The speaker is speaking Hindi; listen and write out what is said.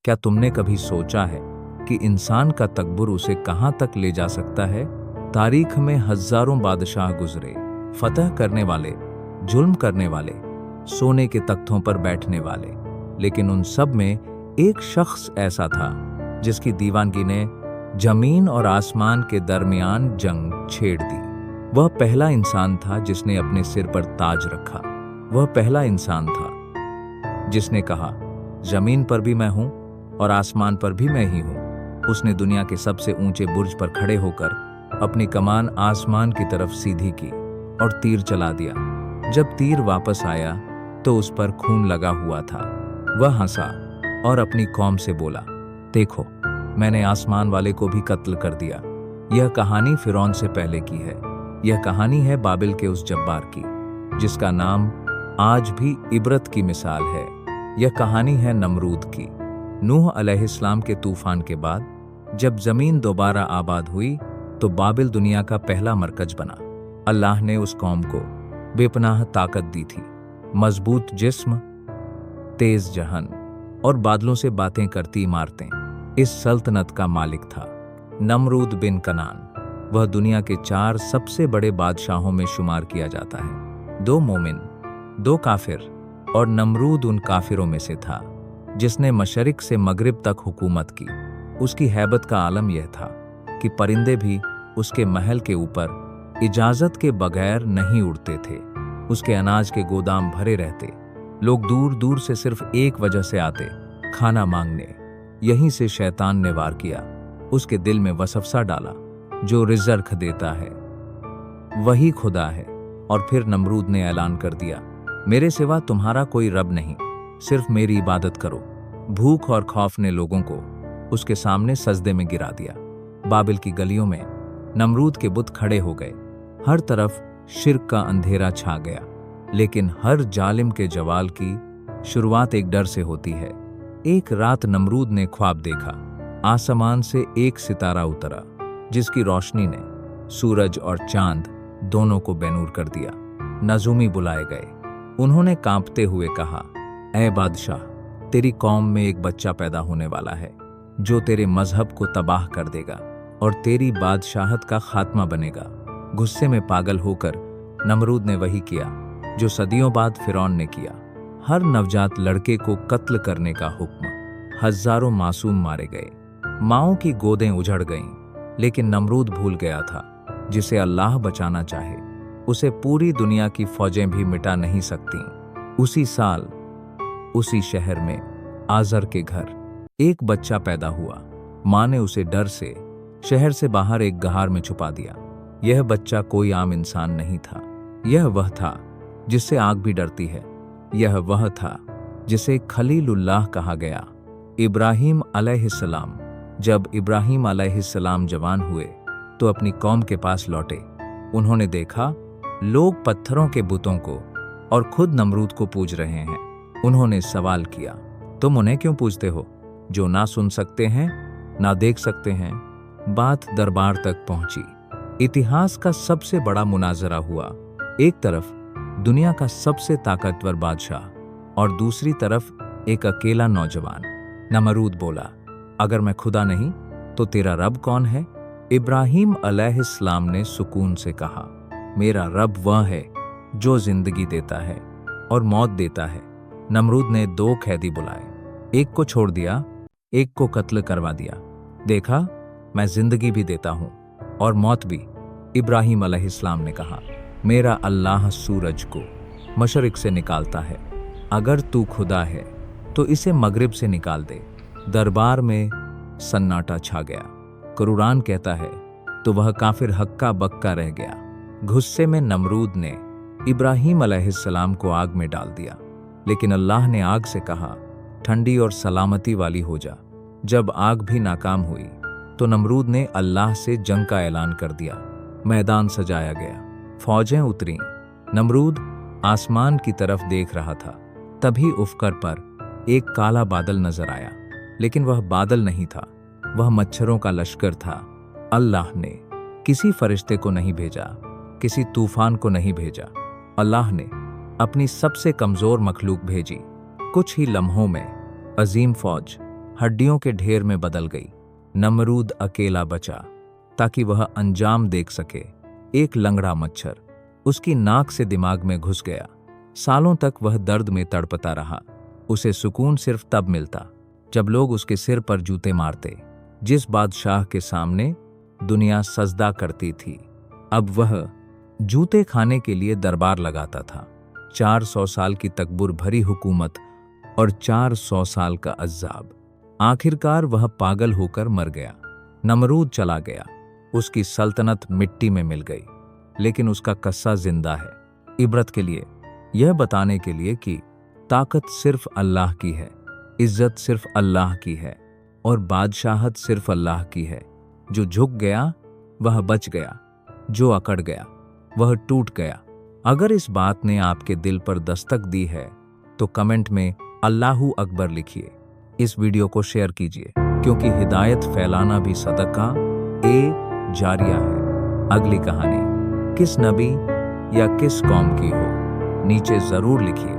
क्या तुमने कभी सोचा है कि इंसान का तकब्बुर उसे कहां तक ले जा सकता है? तारीख में हजारों बादशाह गुजरे, फतह करने वाले, जुल्म करने वाले, सोने के तख्तों पर बैठने वाले, लेकिन उन सब में एक शख्स ऐसा था जिसकी दीवानगी ने जमीन और आसमान के दरमियान जंग छेड़ दी। वह पहला इंसान था जिसने अपने सिर पर ताज रखा। वह पहला इंसान था जिसने कहा, जमीन पर भी मैं हूं और आसमान पर भी मैं ही हूं। उसने दुनिया के सबसे ऊंचे बुर्ज पर खड़े होकर अपनी कमान आसमान की तरफ सीधी की और तीर चला दिया। जब तीर वापस आया तो उस पर खून लगा हुआ था। वह हंसा और अपनी कौम से बोला, देखो, मैंने आसमान वाले को भी कत्ल कर दिया। यह कहानी फिरौन से पहले की है। यह कहानी है बाबिल के उस जब्बार की, जिसका नाम आज भी इबरत की मिसाल है। यह कहानी है नमरूद की। नूह अलैहिस्सलाम के तूफान के बाद जब जमीन दोबारा आबाद हुई तो बाबिल दुनिया का पहला मरकज बना। अल्लाह ने उस कौम को बेपनाह ताकत दी थी, मजबूत जिस्म, तेज जहन और बादलों से बातें करती इमारतें। इस सल्तनत का मालिक था नमरूद बिन कनान। वह दुनिया के 4 सबसे बड़े बादशाहों में शुमार किया जाता है। 2 मोमिन, 2 काफिर, और नमरूद उन काफिरों में से था जिसने मशरिक से मगरिब तक हुकूमत की। उसकी हैबत का आलम यह था कि परिंदे भी उसके महल के ऊपर इजाजत के बगैर नहीं उड़ते थे। उसके अनाज के गोदाम भरे रहते। लोग दूर दूर से सिर्फ एक वजह से आते, खाना मांगने। यहीं से शैतान ने वार किया। उसके दिल में वसवसा डाला, जो रिज़्क देता है वही खुदा है। और फिर नमरूद ने ऐलान कर दिया, मेरे सिवा तुम्हारा कोई रब नहीं, सिर्फ मेरी इबादत करो। भूख और खौफ ने लोगों को उसके सामने सजदे में गिरा दिया। बाबिल की गलियों में नमरूद के बुत खड़े हो गए। हर तरफ शिर्क का अंधेरा छा गया। लेकिन हर जालिम के जवाल की शुरुआत एक डर से होती है। एक रात नमरूद ने ख्वाब देखा। आसमान से एक सितारा उतरा जिसकी रोशनी ने सूरज और चांद दोनों को बेनूर कर दिया। नजूमी बुलाए गए। उन्होंने कांपते हुए कहा, ऐ बादशाह, तेरी कौम में एक बच्चा पैदा होने वाला है जो तेरे मजहब को तबाह कर देगा और तेरी बादशाहत का खात्मा बनेगा। गुस्से में पागल होकर नमरूद ने वही किया जो सदियों बाद फिरौन ने किया। हर नवजात लड़के को कत्ल करने का हुक्म। हजारों मासूम मारे गए। माओं की गोदें उजड़ गईं। लेकिन नमरूद भूल गया था, जिसे अल्लाह बचाना चाहे उसे पूरी दुनिया की फौजें भी मिटा नहीं सकती। उसी साल उसी शहर में आजर के घर एक बच्चा पैदा हुआ। मां ने उसे डर से शहर से बाहर एक गहार में छुपा दिया। यह बच्चा कोई आम इंसान नहीं था। यह वह था जिससे आग भी डरती है। यह वह था जिसे खलीलुल्लाह कहा गया, इब्राहिम अलैहिस्सलाम। जब इब्राहिम अलैहिस्सलाम जवान हुए तो अपनी कौम के पास लौटे। उन्होंने देखा लोग पत्थरों के बुतों को और खुद नमरूद को पूज रहे हैं। उन्होंने सवाल किया, तुम उन्हें क्यों पूजते हो जो ना सुन सकते हैं, ना देख सकते हैं? बात दरबार तक पहुंची। इतिहास का सबसे बड़ा मुनाजरा हुआ। एक तरफ दुनिया का सबसे ताकतवर बादशाह और दूसरी तरफ एक अकेला नौजवान। नमरूद बोला, अगर मैं खुदा नहीं तो तेरा रब कौन है? इब्राहिम अलैहिस्सलाम ने सुकून से कहा, मेरा रब वह है जो जिंदगी देता है और मौत देता है। नमरूद ने 2 कैदी बुलाए। एक को छोड़ दिया, एक को कत्ल करवा दिया। देखा, मैं जिंदगी भी देता हूं और मौत भी। इब्राहिम अलैहिस्सलाम ने कहा, मेरा अल्लाह सूरज को मशरिक से निकालता है। अगर तू खुदा है तो इसे मगरिब से निकाल दे। दरबार में सन्नाटा छा गया। कुरान कहता है, तो वह काफिर हक्का बक्का रह गया। गुस्से में नमरूद ने इब्राहिम अलैहिस्सलाम को आग में डाल दिया। लेकिन अल्लाह ने आग से कहा, ठंडी और सलामती वाली हो जा। जब आग भी नाकाम हुई तो नमरूद ने अल्लाह से जंग का ऐलान कर दिया। मैदान सजाया गया, फौजें उतरी। नमरूद आसमान की तरफ देख रहा था। तभी उफकर पर एक काला बादल नजर आया। लेकिन वह बादल नहीं था, वह मच्छरों का लश्कर था। अल्लाह ने किसी फरिश्ते को नहीं भेजा, किसी तूफान को नहीं भेजा। अल्लाह ने अपनी सबसे कमजोर मखलूक भेजी। कुछ ही लम्हों में अजीम फौज हड्डियों के ढेर में बदल गई। नमरूद अकेला बचा ताकि वह अंजाम देख सके। एक लंगड़ा मच्छर उसकी नाक से दिमाग में घुस गया। सालों तक वह दर्द में तड़पता रहा। उसे सुकून सिर्फ तब मिलता जब लोग उसके सिर पर जूते मारते, जिस बादशाह के सामने दुनिया सजदा करती थी। अब वह जूते खाने के लिए दरबार लगाता था। 400 साल की तकब्बुर भरी हुकूमत और 400 साल का अज़ाब। आखिरकार वह पागल होकर मर गया। नमरूद चला गया, उसकी सल्तनत मिट्टी में मिल गई, लेकिन उसका कस्सा जिंदा है। इबरत के लिए, यह बताने के लिए कि ताकत सिर्फ अल्लाह की है, इज्जत सिर्फ अल्लाह की है और बादशाहत सिर्फ अल्लाह की है। जो झुक गया वह बच गया, जो अकड़ गया वह टूट गया। अगर इस बात ने आपके दिल पर दस्तक दी है तो कमेंट में अल्लाहू अकबर लिखिए। इस वीडियो को शेयर कीजिए, क्योंकि हिदायत फैलाना भी सदका ए जारिया है। अगली कहानी किस नबी या किस कौम की हो, नीचे जरूर लिखिए।